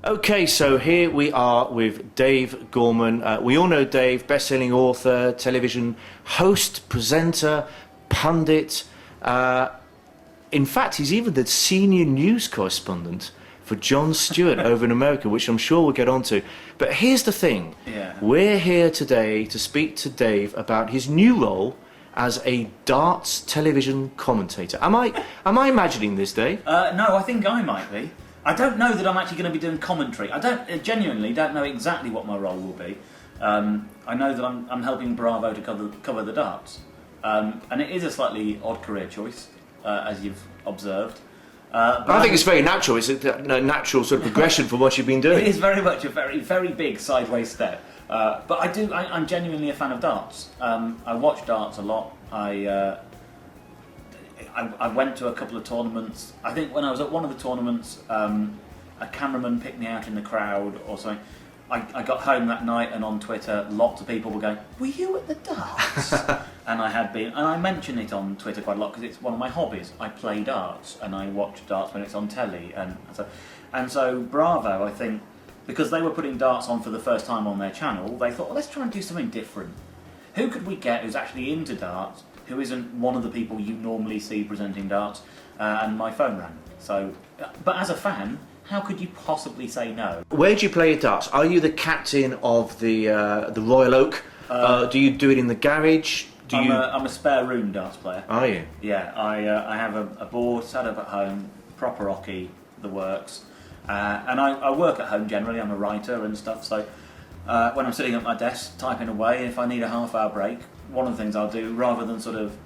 Okay, so here we are with Dave Gorman. We all know Dave, best-selling author, television host, presenter, pundit. In fact, he's even the senior news correspondent for Jon Stewart over in America, which I'm sure we'll get onto. But here's the thing. Yeah. We're here today to speak to Dave about his new role as a darts television commentator. Am I imagining this, Dave? No, I think I might be. I don't know that I'm actually going to be doing commentary. I genuinely don't know exactly what my role will be. I know that I'm helping Bravo to cover the darts. And it is a slightly odd career choice, as you've observed. But I think it's very natural. It's a natural sort of progression from what you've been doing. It is very much a very, very big sideways step. But I'm genuinely a fan of darts. I watch darts a lot. I went to a couple of tournaments. I think when I was at one of the tournaments, a cameraman picked me out in the crowd or something. I got home that night and on Twitter, lots of people were going, "Were you at the darts?" And I had been, and I mention it on Twitter quite a lot because it's one of my hobbies. I play darts and I watch darts when it's on telly, and so Bravo, I think, because they were putting darts on for the first time on their channel, they thought, well, let's try and do something different. Who could we get who's actually into darts, who isn't one of the people you normally see presenting darts? And my phone rang. So, but as a fan, how could you possibly say no? Where do you play your darts? Are you the captain of the Royal Oak? Do you do it in the garage? I'm a spare room darts player. Are you? Yeah, I have a board set up at home, proper hockey, the works. And I work at home generally. I'm a writer and stuff, so when I'm sitting at my desk typing away, if I need a half-hour break, one of the things I'll do, rather than sort of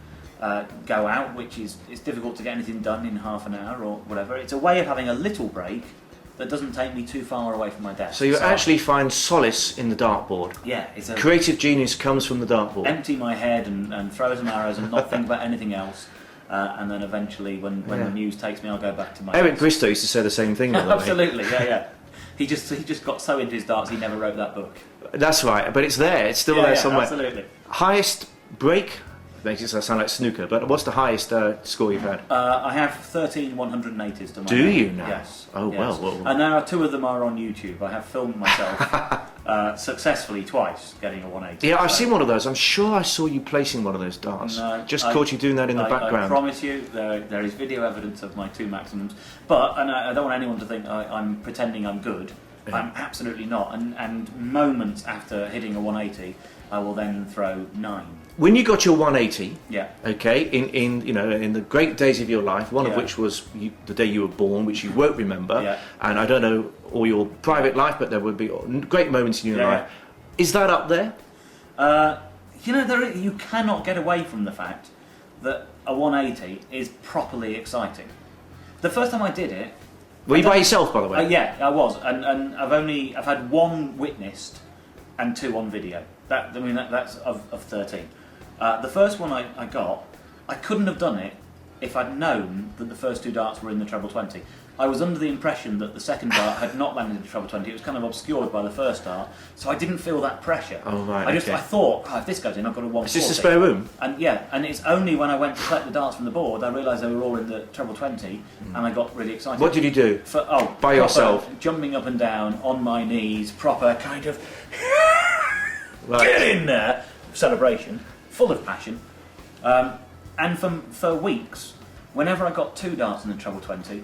go out, which is it's difficult to get anything done in half an hour or whatever, it's a way of having a little break that doesn't take me too far away from my desk. So you actually find solace in the dartboard? Yeah. It's a creative genius comes from the dartboard. Empty my head and throw some arrows and not think about anything else. And then eventually, when the news takes me, I'll go back to my Eric desk. Bristow used to say the same thing, by the way. Absolutely, yeah. He just got so into his darts, he never wrote that book. That's right, but it's there. It's still there somewhere. Absolutely. Highest break? Makes it sound like snooker, but what's the highest score you've had? I have 13 180s to my Do name. you now? Yes. Oh, yes. well. And now 2 of them are on YouTube. I have filmed myself successfully twice getting a 180. Yeah, I've seen one of those. I'm sure I saw you placing one of those darts. No, Just caught you doing that in the background. I promise you, there is video evidence of my 2 maximums. But, and I don't want anyone to think I'm pretending I'm good. Yeah. I'm absolutely not. And moments after hitting a 180, I will then throw 9. When you got your 180, yeah, okay, in the great days of your life, one of which was the day you were born, which you won't remember, and I don't know all your private life, but there would be great moments in your life. Is that up there? You cannot get away from the fact that a 180 is properly exciting. The first time I did it, were you by yourself, by the way? Yeah, I was, and I've had 1 witnessed and 2 on video. That's of 13. The first one I got, I couldn't have done it if I'd known that the first 2 darts were in the treble 20. I was under the impression that the second dart had not landed in the treble 20. It was kind of obscured by the first dart, so I didn't feel that pressure. Oh, right, I thought, if this goes in, I've got a 140. Is this a spare room? And it's only when I went to collect the darts from the board, I realised they were all in the treble 20, and I got really excited. What did you do? By yourself? Jumping up and down, on my knees, proper kind of... Right. Get in there! Celebration, full of passion. And for weeks, whenever I got 2 darts in the treble 20,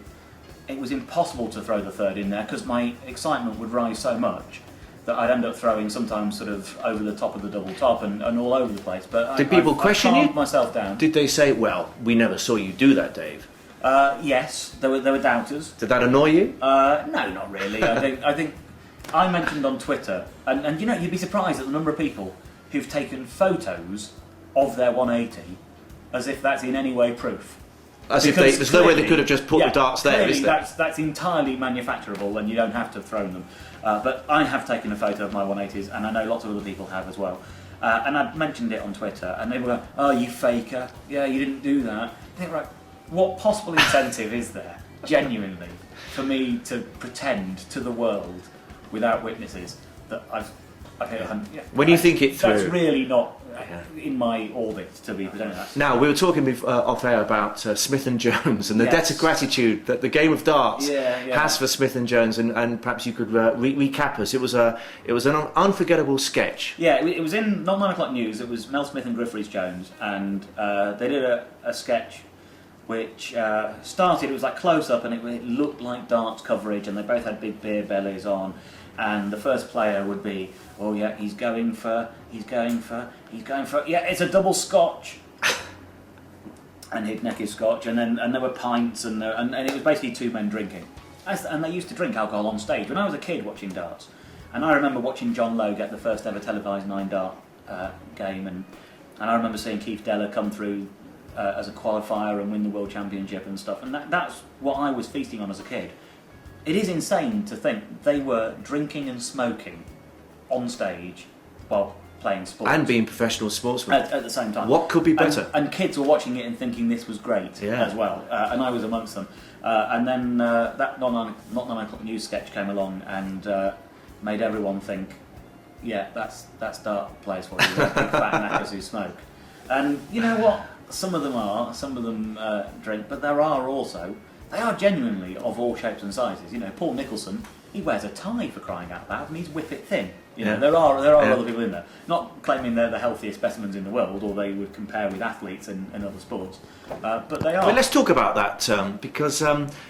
it was impossible to throw the third in there because my excitement would rise so much that I'd end up throwing sometimes sort of over the top of the double top and all over the place. But did people question you? I calmed myself down. Did they say, "Well, we never saw you do that, Dave"? Yes, there were doubters. Did that annoy you? No, not really. I think I mentioned on Twitter, and you'd be surprised at the number of people who've taken photos of their 180 as if that's in any way proof. There's no way they could have just put the darts there, is there? That's entirely manufacturable and you don't have to have thrown them. But I have taken a photo of my 180s and I know lots of other people have as well. And I mentioned it on Twitter and they were going, "Oh, you faker. Yeah, you didn't do that." I think, right, what possible incentive is there, genuinely, for me to pretend to the world without witnesses that I've I've hit 100. Yeah. When you think it through. That's really not in my orbit to be presented as. Now, we were talking off air about Smith and Jones and the debt of gratitude that the game of darts has for Smith and Jones, and perhaps you could recap us. It was an unforgettable sketch. Yeah, it was in not 9 o'clock news. It was Mel Smith and Griff Rhys-Jones, and they did a sketch which started. It was like close up, and it looked like darts coverage, and they both had big beer bellies on. And the first player would be, oh yeah, he's going for, yeah, it's a double scotch. And he'd neck his scotch, and there were pints, and it was basically two men drinking. And they used to drink alcohol on stage. When I was a kid watching darts, and I remember watching John Lowe get the first ever televised 9-dart game, and I remember seeing Keith Deller come through as a qualifier and win the World Championship and stuff, and that's what I was feasting on as a kid. It is insane to think they were drinking and smoking on stage while playing sports. And being professional sportsmen. At the same time. What could be better? And kids were watching it and thinking this was great as well. And I was amongst them. And then that Not 9 o'clock news sketch came along and made everyone think, yeah, that's dart players for you, big fat knackers who smoke. And you know what? Some of them drink, but there are also... They are genuinely of all shapes and sizes. You know, Paul Nicholson, he wears a tie for crying out loud, and he's whippet thin. You know, there are other people in there. Not claiming they're the healthiest specimens in the world, or they would compare with athletes in other sports, but they are. Well, let's talk about that because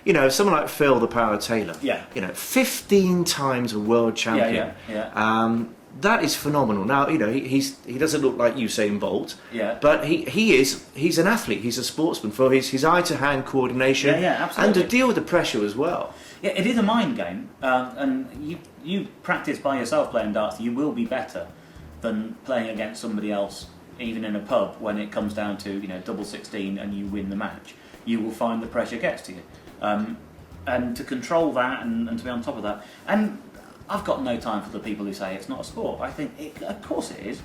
you know, someone like Phil the Power Taylor. Yeah. You know, 15 times a world champion. Yeah. That is phenomenal. Now, you know, he doesn't look like Usain Bolt, but he's an athlete. He's a sportsman for his eye-to-hand coordination, absolutely. and to deal with the pressure as well. Yeah, it is a mind game, and you practice by yourself playing darts. You will be better than playing against somebody else, even in a pub. When it comes down to double 16 and you win the match, you will find the pressure gets to you, and to control that and to be on top of that. And I've got no time for the people who say it's not a sport. I think, of course it is.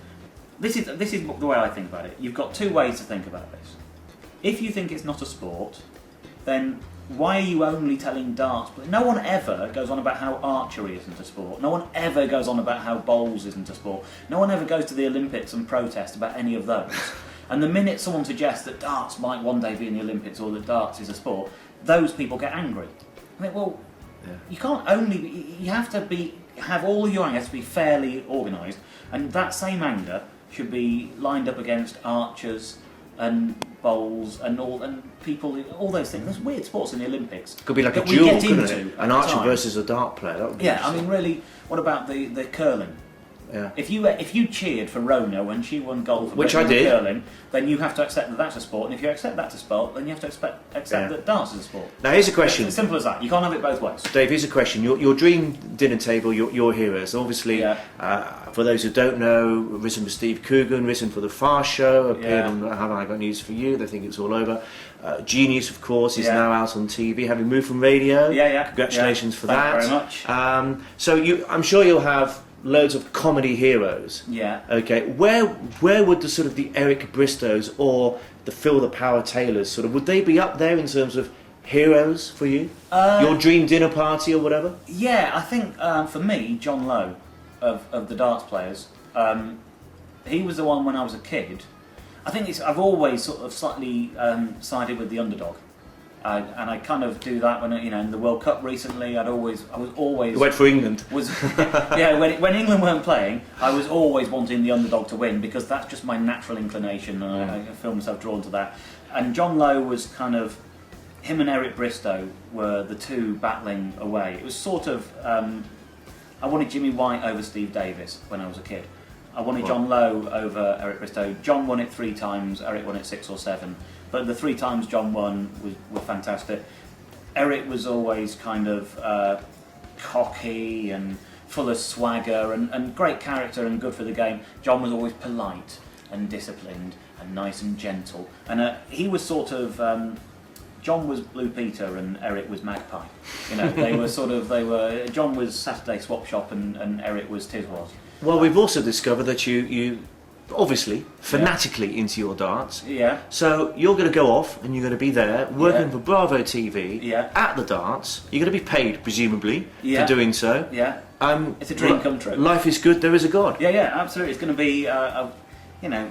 This is the way I think about it. You've got two ways to think about this. If you think it's not a sport, then why are you only telling darts? No one ever goes on about how archery isn't a sport. No one ever goes on about how bowls isn't a sport. No one ever goes to the Olympics and protest about any of those. And the minute someone suggests that darts might one day be in the Olympics or that darts is a sport, those people get angry. I think, well... You can't you have to have all your anger has to be fairly organised, and that same anger should be lined up against archers and bowls and people, all those things. There's weird sports in the Olympics. Could be like a duel, couldn't it? An archer versus a dart player. That would be I mean, really, what about the curling? Yeah. If you cheered for Rona when she won gold for which I did, curling, then you have to accept that that's a sport, and if you accept that to sport, then you have to accept that darts is a sport. Now here's a question. It's as simple as that. You can't have it both ways. Dave, here's a question. Your dream dinner table, your heroes. Obviously, for those who don't know, risen for Steve Coogan, risen for the Fast Show, appeared on Have I Got News for You. They think it's all over. Genius, of course, is now out on TV, having moved from radio. Congratulations for that. Thank you very much. So I'm sure you'll have loads of comedy heroes. Yeah. Okay. Where would the sort of the Eric Bristows or the Phil the Power Taylors sort of, would they be up there in terms of heroes for you? Your dream dinner party or whatever? Yeah, I think for me, John Lowe of the darts players, he was the one when I was a kid. I think I've always sort of slightly sided with the underdog. And I kind of do that when in the World Cup recently. I was always. You went for England. When England weren't playing, I was always wanting the underdog to win because that's just my natural inclination, and I feel myself drawn to that. And John Lowe was kind of, him and Eric Bristow were the two battling away. It was sort of, I wanted Jimmy White over Steve Davis when I was a kid. I wanted John Lowe over Eric Bristow. John won it 3 times. Eric won it 6 or 7. But the 3 times John won were fantastic. Eric was always kind of cocky and full of swagger and great character and good for the game. John was always polite and disciplined and nice and gentle. And he was sort of... John was Blue Peter and Eric was Magpie. John was Saturday Swap Shop and Eric was Tiswas. Well, we've also discovered that you obviously fanatically into your darts. Yeah. So you're going to go off and you're going to be there working Yeah. for Bravo TV Yeah. at the darts. You're going to be paid, presumably, Yeah. for doing so. Yeah. It's a dream come true. Life is good, there is a God. Yeah, absolutely. It's going to be, you know,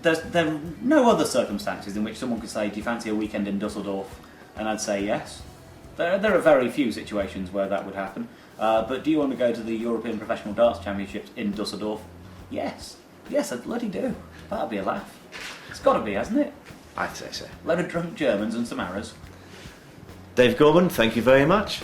there are no other circumstances in which someone could say, do you fancy a weekend in Dusseldorf? And I'd say yes. There are very few situations where that would happen. But do you want to go to the European Professional Darts Championships in Dusseldorf? Yes. Yes, I bloody do. That'll be a laugh. It's got to be, hasn't it? I'd say so. A load of drunk Germans and some arrows. Dave Gorman, thank you very much.